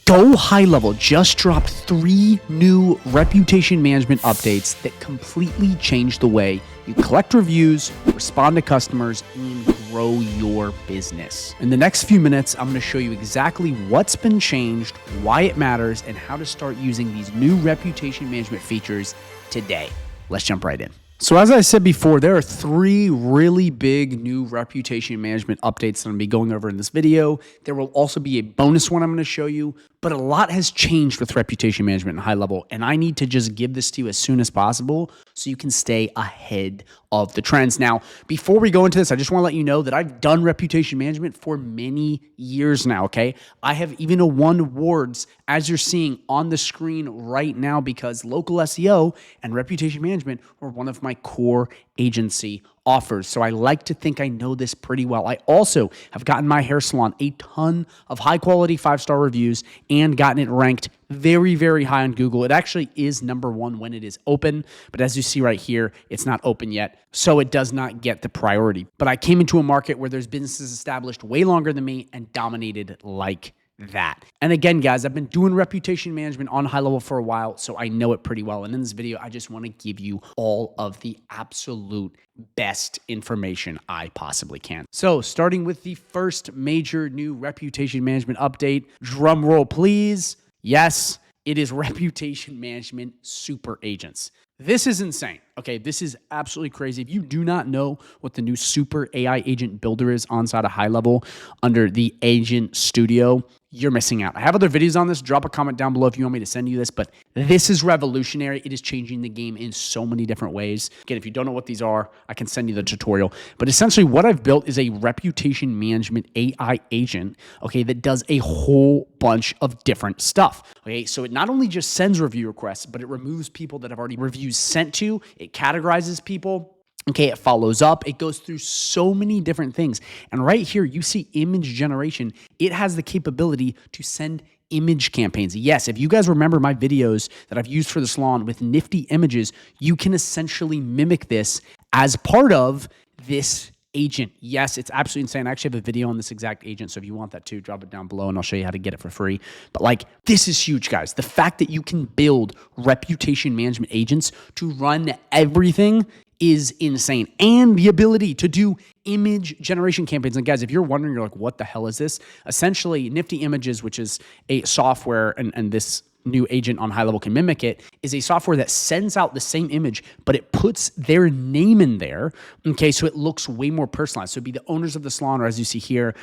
GoHighLevel just dropped 3 new reputation management updates that completely change the way you collect reviews, respond to customers, and grow your business. In the next few minutes, I'm going to show you exactly what's been changed, why it matters, and how to start using these new reputation management features today. Let's jump right in. So as I said before, there are 3 really big new reputation management updates that I'm going to be going over in this video. There will also be a bonus one I'm going to show you, but a lot has changed with reputation management and high level, and I need to just give this to you as soon as possible so you can stay ahead of the trends. Now, before we go into this, I just want to let you know that I've done reputation management for many years now, okay? I have even won awards, as you're seeing on the screen right now, because local SEO and reputation management were one of my core agency offers. So I like to think I know this pretty well. I also have gotten my hair salon a ton of high quality 5-star reviews and gotten it ranked very, very high on Google. It actually is #1 when it is open, but as you see right here, it's not open yet, so it does not get the priority. But I came into a market where there's businesses established way longer than me and dominated like that. And again, guys, I've been doing reputation management on high level for a while, so I know it pretty well. And in this video, I just want to give you all of the absolute best information I possibly can. So starting with the first major new reputation management update, drum roll please. Yes, it is reputation management super agents. This is insane. Okay, this is absolutely crazy. If you do not know what the new super AI agent builder is inside of high level under the Agent Studio, you're missing out. I have other videos on this. Drop a comment down below if you want me to send you this, but this is revolutionary. It is changing the game in so many different ways. Again, if you don't know what these are, I can send you the tutorial. But essentially what I've built is a reputation management AI agent, okay, that does a whole bunch of different stuff. Okay, so it not only just sends review requests, but it removes people that have already reviews sent to. It categorizes people. Okay, it follows up. It goes through so many different things. And right here, you see image generation. It has the capability to send image campaigns. Yes, if you guys remember my videos that I've used for the salon with nifty images, you can essentially mimic this as part of this agent. Yes, it's absolutely insane. I actually have a video on this exact agent, so if you want that too, drop it down below and I'll show you how to get it for free. But like, this is huge, guys. The fact that you can build reputation management agents to run everything is insane. And the ability to do image generation campaigns. And guys, if you're wondering, you're like, what the hell is this? Essentially, Nifty Images, which is a software, and this new agent on high level can mimic it, is a software that sends out the same image, but it puts their name in there. Okay, so it looks way more personalized. So it'd be the owners of the salon, or as you see here,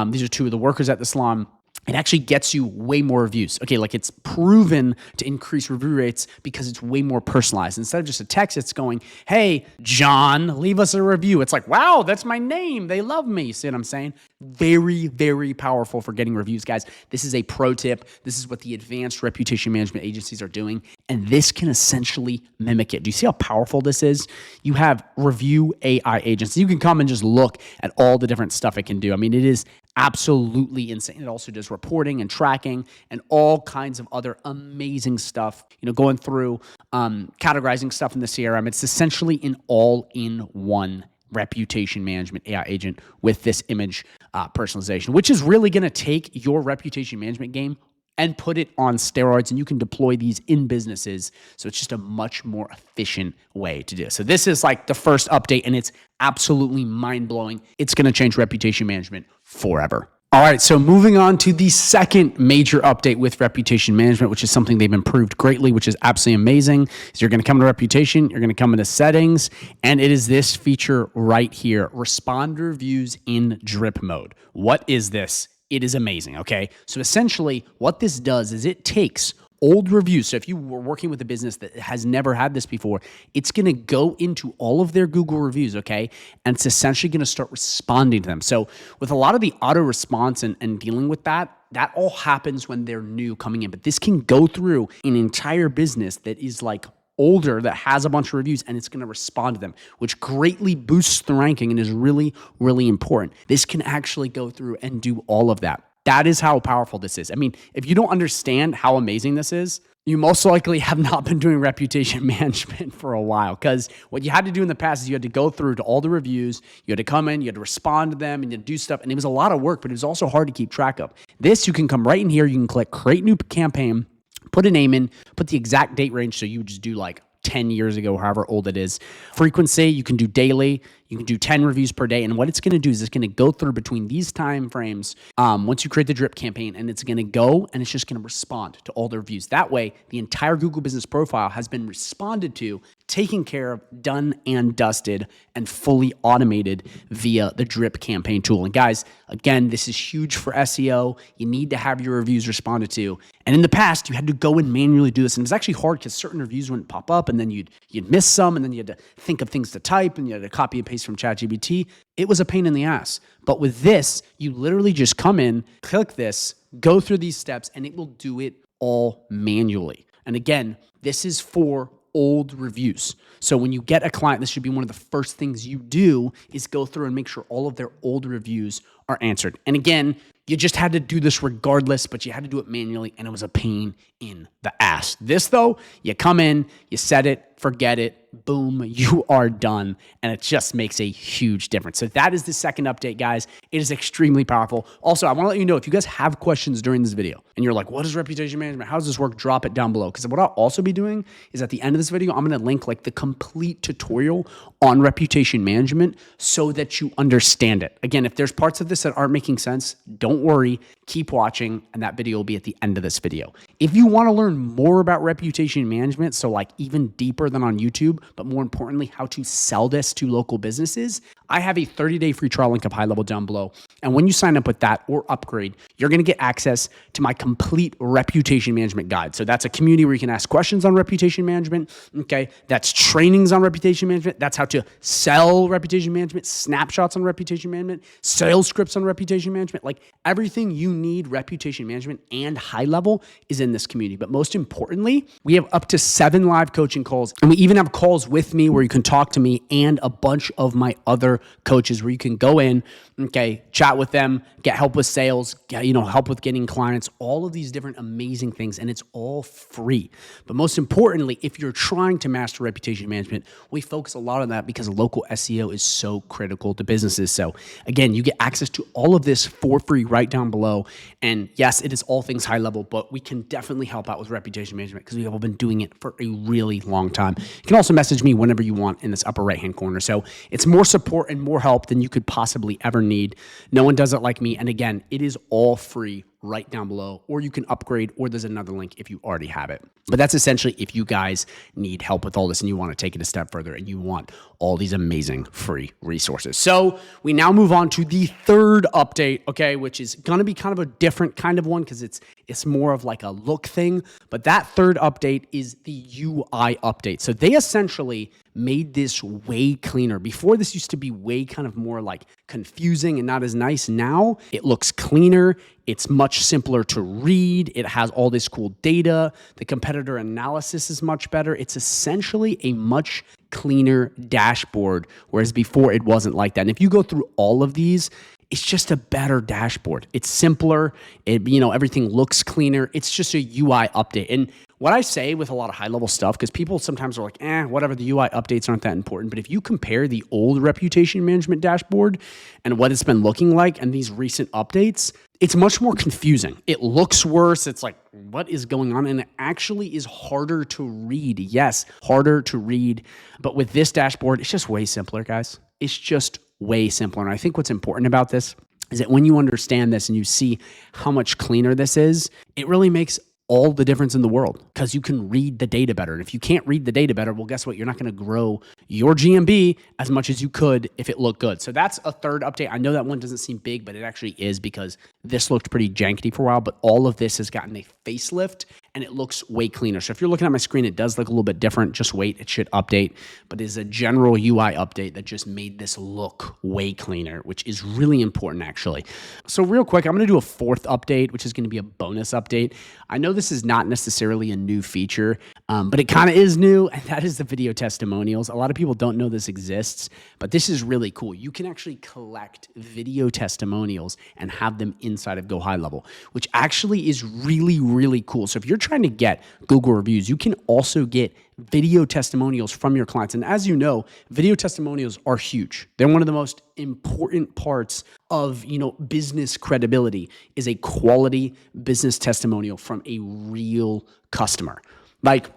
these are 2 of the workers at the salon. It actually gets you way more reviews. Okay, like it's proven to increase review rates because it's way more personalized. Instead of just a text, it's going, hey, John, leave us a review. It's like, wow, that's my name. They love me. See what I'm saying? Very, very powerful for getting reviews, guys. This is a pro tip. This is what the advanced reputation management agencies are doing, and this can essentially mimic it. Do you see how powerful this is? You have review AI agents. You can come and just look at all the different stuff it can do. I mean, it is absolutely insane. It also does reporting and tracking and all kinds of other amazing stuff, you know, going through categorizing stuff in the CRM. It's essentially an all-in-one reputation management AI agent with this image personalization, which is really going to take your reputation management game and put it on steroids, and you can deploy these in businesses. So it's just a much more efficient way to do it. So this is like the first update, and it's absolutely mind-blowing. It's going to change reputation management forever. All right, so moving on to the second major update with reputation management, which is something they've improved greatly, which is absolutely amazing. So you're going to come to reputation, you're going to come into settings, and it is this feature right here, respond reviews in drip mode. What is this? It is amazing, okay? So essentially what this does is it takes old reviews. So if you were working with a business that has never had this before, it's going to go into all of their Google reviews, okay? And it's essentially going to start responding to them. So with a lot of the auto response and dealing with that all happens when they're new coming in. But this can go through an entire business that is like older, that has a bunch of reviews, and it's going to respond to them, which greatly boosts the ranking and is really, really important. This can actually go through and do all of that. That is how powerful this is. I mean, if you don't understand how amazing this is, you most likely have not been doing reputation management for a while, because what you had to do in the past is you had to go through to all the reviews, you had to come in, you had to respond to them, and you had to do stuff, and it was a lot of work, but it was also hard to keep track of. This, you can come right in here, you can click create new campaign, put a name in, put the exact date range, so you would just do like 10 years ago, however old it is. Frequency, you can do daily, you can do 10 reviews per day. And what it's going to do is it's going to go through between these time frames once you create the drip campaign, and it's going to go and it's just going to respond to all the reviews. That way, the entire Google Business Profile has been responded to, taken care of, done and dusted, and fully automated via the drip campaign tool. And guys, again, this is huge for SEO. You need to have your reviews responded to. And in the past, you had to go and manually do this. And it was actually hard because certain reviews wouldn't pop up, and then you'd miss some, and then you had to think of things to type, and you had to copy and paste from ChatGPT. It was a pain in the ass. But with this, you literally just come in, click this, go through these steps, and it will do it all manually. And again, this is for old reviews. So when you get a client, this should be one of the first things you do is go through and make sure all of their old reviews are answered. And again, you just had to do this regardless, but you had to do it manually, and it was a pain in the ass. This though, you come in, you set it, forget it, boom, you are done. And it just makes a huge difference. So that is the second update, guys. It is extremely powerful. Also, I want to let you know, if you guys have questions during this video and you're like, what is reputation management? How does this work? Drop it down below. Because what I'll also be doing is at the end of this video, I'm going to link like the complete tutorial on reputation management so that you understand it. Again, if there's parts of this that aren't making sense, don't worry, keep watching, and that video will be at the end of this video. If you want to learn more about reputation management, so like even deeper than on YouTube, but more importantly, how to sell this to local businesses, I have a 30-day free trial link of HighLevel down below. And when you sign up with that or upgrade, you're going to get access to my complete reputation management guide. So that's a community where you can ask questions on reputation management. Okay. That's trainings on reputation management. That's how to sell reputation management, snapshots on reputation management, sales scripts on reputation management. Like everything you need reputation management and HighLevel is in this community. But most importantly, we have up to 7 live coaching calls, and we even have calls with me where you can talk to me and a bunch of my other coaches where you can go in, okay, chat with them, get help with sales, get, help with getting clients, all of these different amazing things, and it's all free. But most importantly, if you're trying to master reputation management, we focus a lot on that because local SEO is so critical to businesses. So again, you get access to all of this for free right down below. And yes, it is all things HighLevel, but we can definitely help out with reputation management because we have all been doing it for a really long time. You can also message me whenever you want in this upper right-hand corner. So it's more support and more help than you could possibly ever need. No one does it like me. And again, it is all free right down below, or you can upgrade, or there's another link if you already have it. But that's essentially if you guys need help with all this and you want to take it a step further and you want all these amazing free resources. So we now move on to the third update, okay, which is going to be kind of a different kind of one because it's more of like a look thing. But that third update is the UI update. So they essentially made this way cleaner. Before, this used to be way kind of more like confusing and not as nice. Now it looks cleaner. It's much simpler to read. It has all this cool data. The competitor analysis is much better. It's essentially a much cleaner dashboard, whereas before it wasn't like that. And if you go through all of these, it's just a better dashboard. It's simpler. Everything looks cleaner. It's just a UI update. And what I say with a lot of high-level stuff, because people sometimes are like, whatever, the UI updates aren't that important. But if you compare the old reputation management dashboard and what it's been looking like and these recent updates, it's much more confusing. It looks worse. It's like, what is going on? And it actually is harder to read. Yes, harder to read. But with this dashboard, it's just way simpler, guys. It's just way simpler. And I think what's important about this is that when you understand this and you see how much cleaner this is, it really makes all the difference in the world because you can read the data better. And if you can't read the data better, well, guess what? You're not going to grow your GMB as much as you could if it looked good. So that's a third update. I know that one doesn't seem big, but it actually is because this looked pretty janky for a while, but all of this has gotten a facelift and it looks way cleaner. So if you're looking at my screen, it does look a little bit different. Just wait, it should update, but it's a general UI update that just made this look way cleaner, which is really important actually. So real quick, I'm going to do a fourth update, which is going to be a bonus update. I know this is not necessarily a new feature, but it kind of is new, and that is the video testimonials. A lot of people don't know this exists, but this is really cool. You can actually collect video testimonials and have them inside of GoHighLevel, which actually is really, really cool. So if you're trying to get Google reviews, you can also get video testimonials from your clients. And as you know, video testimonials are huge. They're one of the most important parts of, business credibility is a quality business testimonial from a real customer. Like,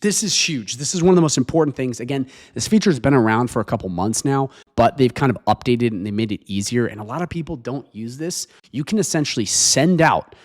this is huge. This is one of the most important things. Again, this feature has been around for a couple months now, but they've kind of updated and they made it easier. And a lot of people don't use this. You can essentially send out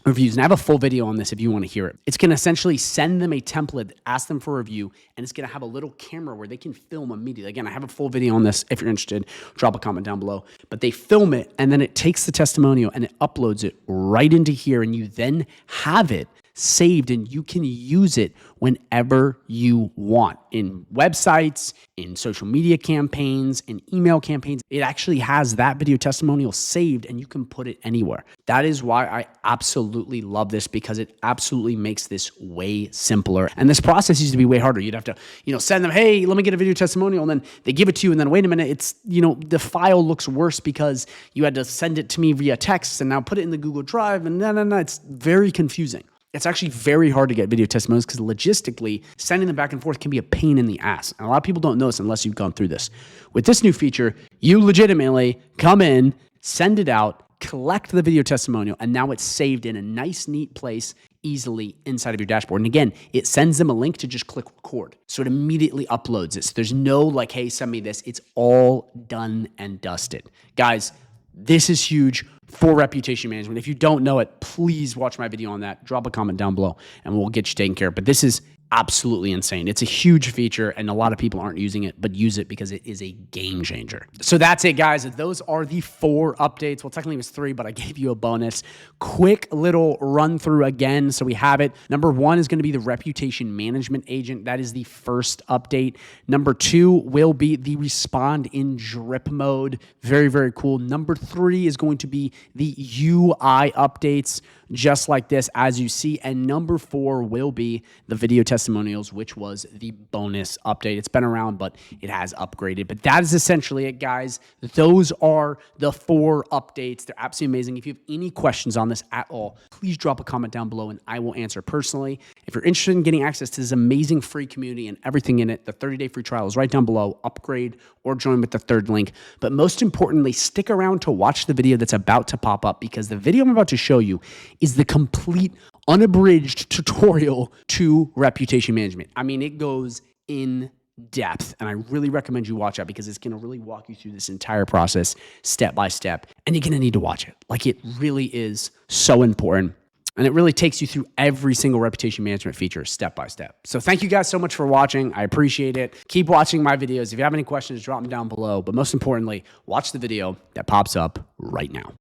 reviews. And I have a full video on this if you want to hear it. It's going to essentially send them a template, ask them for a review, and it's going to have a little camera where they can film immediately. Again, I have a full video on this. If you're interested, drop a comment down below. But they film it, and then it takes the testimonial and it uploads it right into here, and you then have it saved and you can use it whenever you want in websites, in social media campaigns, in email campaigns. It actually has that video testimonial saved and you can put it anywhere. That is why I absolutely love this, because it absolutely makes this way simpler. And this process used to be way harder. You'd have to, send them, hey, let me get a video testimonial. And then they give it to you. And then wait a minute, it's, the file looks worse because you had to send it to me via text and now put it in the Google Drive. And no, it's very confusing. It's actually very hard to get video testimonials because logistically, sending them back and forth can be a pain in the ass. And a lot of people don't know this unless you've gone through this. With this new feature, you legitimately come in, send it out, collect the video testimonial, and now it's saved in a nice, neat place easily inside of your dashboard. And again, it sends them a link to just click record. So it immediately uploads it. So there's no like, hey, send me this. It's all done and dusted. Guys, this is huge for reputation management. If you don't know it, please watch my video on that. Drop a comment down below and we'll get you taken care of. But this is absolutely insane. It's a huge feature and a lot of people aren't using it, but use it because it is a game changer. So that's it, guys. Those are the 4 updates. Well, technically it was 3, but I gave you a bonus. Quick little run through again. So we have it. Number 1 is going to be the reputation management agent. That is the first update. Number 2 will be the respond in drip mode. Very, very cool. Number 3 is going to be the UI updates, just like this, as you see. And number 4 will be the video testimonials, which was the bonus update. It's been around, but it has upgraded. But that is essentially it, guys. Those are the 4 updates. They're absolutely amazing. If you have any questions on this at all, please drop a comment down below and I will answer personally. If you're interested in getting access to this amazing free community and everything in it, the 30-day free trial is right down below. Upgrade or join with the 3rd link. But most importantly, stick around to watch the video that's about to pop up, because the video I'm about to show you is the complete unabridged tutorial to reputation management. I mean, it goes in depth, and I really recommend you watch that because it's going to really walk you through this entire process step by step, and you're going to need to watch it. Like, it really is so important, and it really takes you through every single reputation management feature step by step. So thank you guys so much for watching. I appreciate it. Keep watching my videos. If you have any questions, drop them down below, but most importantly, watch the video that pops up right now.